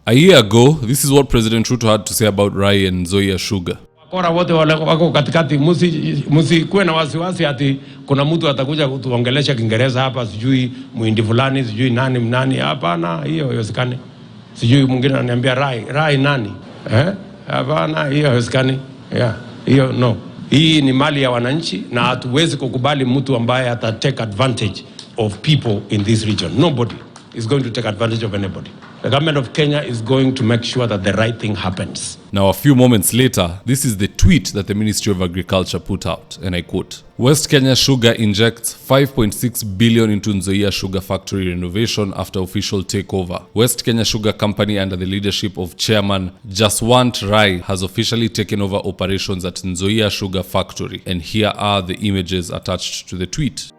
A year ago, this is what President Ruto had to say about rye and Nzoia sugar. Wakora wote wako katikati, msikuwe na wasiwasi ati kuna mtu atakuja kutuongelesha Kiingereza hapa, sijui Muhindi fulani, sijui nani. Hapana, hiyo haiwezekani. Sijui mwingine ananiambia rye nani? Hapana, hiyo haiwezekani. Hiyo no. Hii ni mali ya wananchi na hatuwezi kukubali mtu ambaye ata take advantage of people in this region. Nobody is going to take advantage of anybody. The government of Kenya is going to make sure that the right thing happens. Now, a few moments later, this is the tweet that the Ministry of Agriculture put out, and I quote, West Kenya Sugar injects 5.6 billion into Nzoia Sugar Factory renovation after official takeover. West Kenya Sugar Company, under the leadership of Chairman Jaswant Rai, has officially taken over operations at Nzoia Sugar Factory. And here are the images attached to the tweet.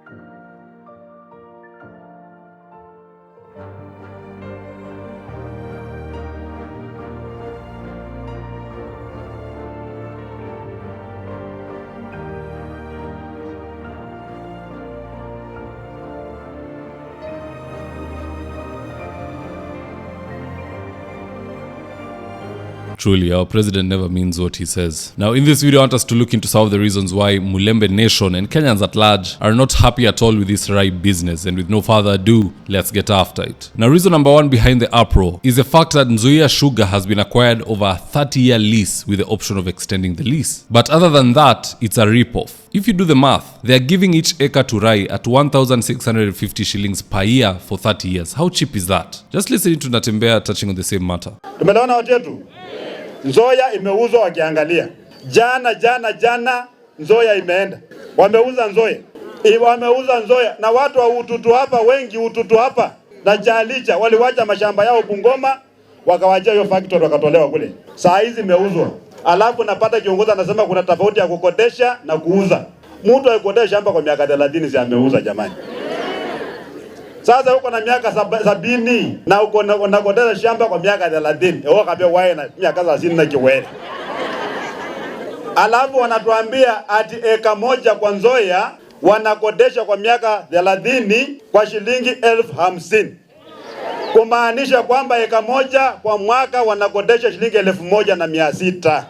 Truly, our president never means what he says. Now, in this video, I want us to look into some of the reasons why Mulembe Nation and Kenyans at large are not happy at all with this rye business. And with no further ado, let's get after it. Now, reason number one behind the uproar is the fact that Nzoia Sugar has been acquired over a 30-year lease with the option of extending the lease. But other than that, it's a rip-off. If you do the math, they are giving each acre to rye at 1,650 shillings per year for 30 years. How cheap is that? Just listening to Natembea touching on the same matter. Nzoia imeuzwa wakiangalia. Jana Nzoia imeenda. Wameuza Nzoia. Na watu wa ututu hapa, wengi ututu hapa na Jalicha waliwacha mashamba yao Bungoma, wakawajia hiyo factory wakatolewa kule. Saa hizi imeuzwa. Alafu napata kiongozi anasema kuna tofauti ya kukodesha na kuuza. Mtu alikodesha shamba kwa miaka 30 si ameuza jamani. Sasa uko na miaka 70 na uko unakodesha shamba kwa miaka 30. Wewe kabia wae na miaka 30 na kiwele. Alafu wanatuambia ati eka moja kwa Nzoia wanakodesha kwa miaka 30 kwa shilingi 50,000. Kumaanisha kwamba eka moja kwa mwaka wanakodesha shilingi 1,600.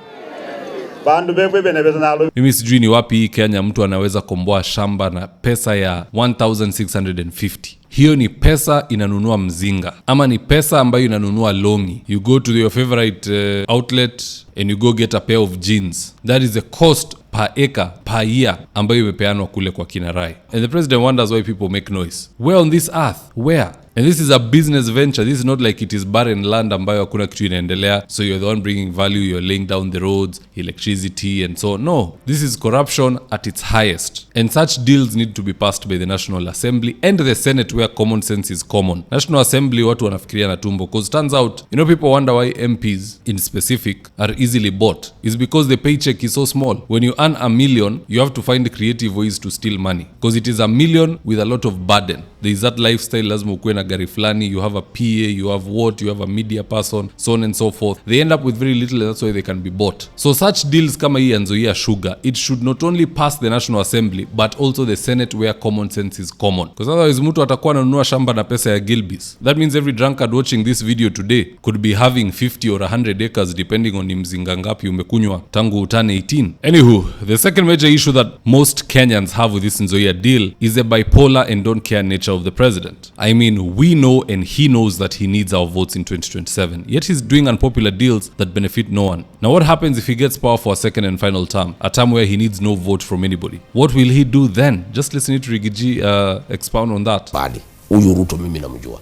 Mimi sijui ni wapi hii Kenya mtu anaweza komboa shamba na pesa ya 1,650. Hiyo ni pesa inanunua mzinga, ama ni pesa ambayo inanunua longi. You go to your favorite outlet and you go get a pair of jeans. That is the cost per acre per year ambayo imepeanwa kule kwa kina Rai. And the president wonders why people make noise. Where on this earth? Where? And this is a business venture. This is not like it is barren land ambayo hakuna kitu inaendelea. So you're the one bringing value, you're laying down the roads, electricity and so on. No, this is corruption at its highest. And such deals need to be passed by the National Assembly and the Senate where common sense is common. National Assembly watu wanafikiria na tumbo. Because turns out, people wonder why MPs in specific are easily bought. It's because the paycheck is so small. When you earn $1 million, you have to find creative ways to steal money. Because it is $1 million with a lot of burden. There is that lifestyle, lazima ukuwe na gari fulani, you have a PA, you have you have a media person, so on and so forth. They end up with very little and that's why they can be bought. So such deals kama hii Nzoia Sugar, it should not only pass the National Assembly, but also the Senate where common sense is common. Because otherwise mtu atakuwa ananunua shamba na pesa ya Gilbis. That means every drunkard watching this video today could be having 50 or 100 acres depending on ni mzinga ngapi umekunywa tangu utane 18. Anywho, the second major issue that most Kenyans have with this Nzoia deal is the bipolar and don't care nature of the president. I mean, we know and he knows that he needs our votes in 2027. Yet he's doing unpopular deals that benefit no one. Now what happens if he gets power for a second and final term? A term where he needs no vote from anybody. What will he do then? Just listen to Rigiji expound on that. Bali, huyu Ruto mimi namjua.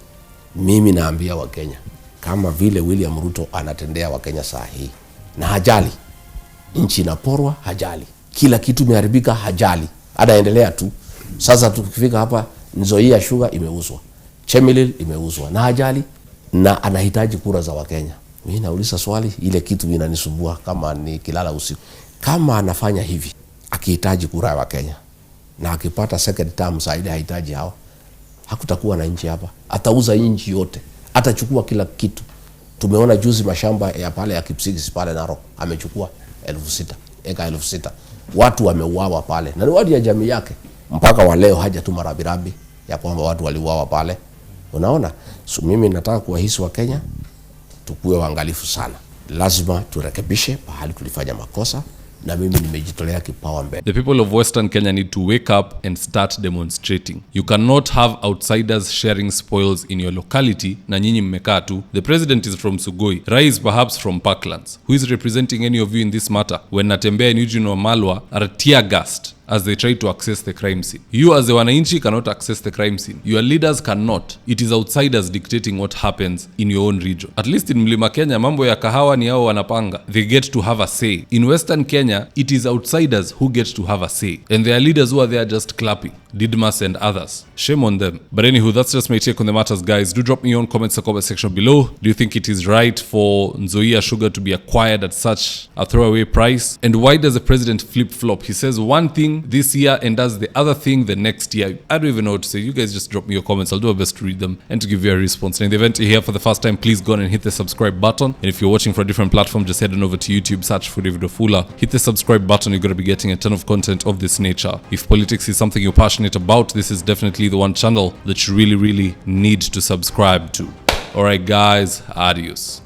Mimi naambia wa Kenya, kama vile William Ruto anatendea wa Kenya saa hii. Na hajali. Nchi inaporwa hajali. Kila kitu imeharibika hajali. Anaendelea tu. Sasa tukifika hapa Nzoia Sugar imeuzwa. Chemelil imeuzwa. Na hajali na anahitaji kura za Wakenya. Mimi nauliza swali, ile kitu inanisumbua kama ni kilala usiku. Kama anafanya hivi, akihitaji kura ya Wakenya na akipata second term saidi hahitaji hao, hakutakuwa na nchi hapa. Atauza nchi yote. Atachukua kila kitu. Tumeona juzi mashamba ya pale ya Kipsigis pale Narok amechukua 6,000, eka 6,000. Watu wameuawa pale. Na ni watu ya jamii yake. Mpaka wa leo haja tu marabirabi ya kwamba watu waliuawa pale. Unaona? So mimi nataka kuwahisi wa Kenya tukue waangalifu sana. Lazima turekebishe pahali tulifanya makosa, na mimi nimejitolea kipawa mbele. The people of Western Kenya need to wake up and start demonstrating. You cannot have outsiders sharing spoils in your locality na nyinyi mmekaa tu. The president is from Sugoi. Rai is perhaps from Parklands. Who is representing any of you in this matter? When Natembeya and Eugene Wamalwa are tear-gassed as they try to access the crime scene. You as the wananchi cannot access the crime scene. Your leaders cannot. It is outsiders dictating what happens in your own region. At least in Mlima Kenya, mambo ya kahawa ni hao wanapanga. They get to have a say. In Western Kenya, it is outsiders who get to have a say. And their leaders who are there just clapping. Didmas and others. Shame on them. But anywho, that's just my take on the matters, guys. Do drop me your own comments in the comment section below. Do you think it is right for Nzoia sugar to be acquired at such a throwaway price? And why does the president flip-flop? He says one thing this year and does the other thing the next year. I don't even know what to say. You guys just drop me your comments. I'll do my best to read them and to give you a response. And in the event you're here for the first time, please go on and hit the subscribe button. And if you're watching for a different platform, just head on over to YouTube, search for David Wafula. Hit the subscribe button. You're going to be getting a ton of content of this nature. If politics is something you're passionate about, this is definitely the one channel that you really need to subscribe to. Alright guys, adios.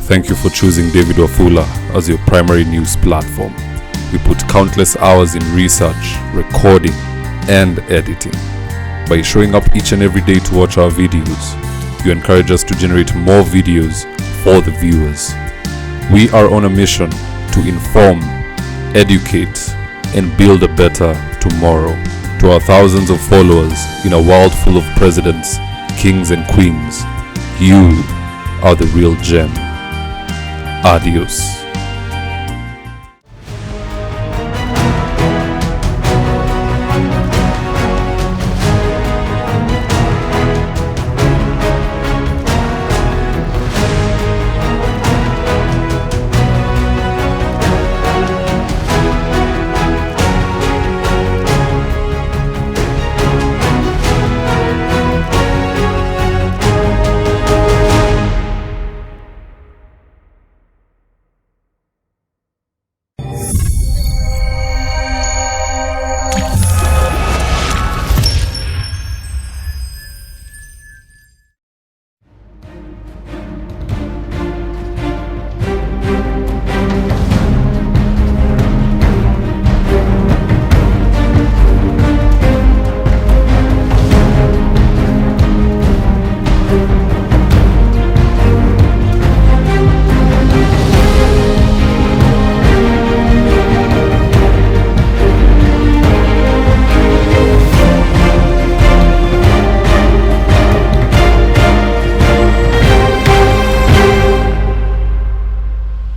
Thank you for choosing David Wafula as your primary news platform. We put countless hours in research, recording, and editing. By showing up each and every day to watch our videos, you encourage us to generate more videos for the viewers. We are on a mission to inform, educate, and build a better tomorrow. To our thousands of followers in a world full of presidents, kings, and queens, you are the real gem. Adios.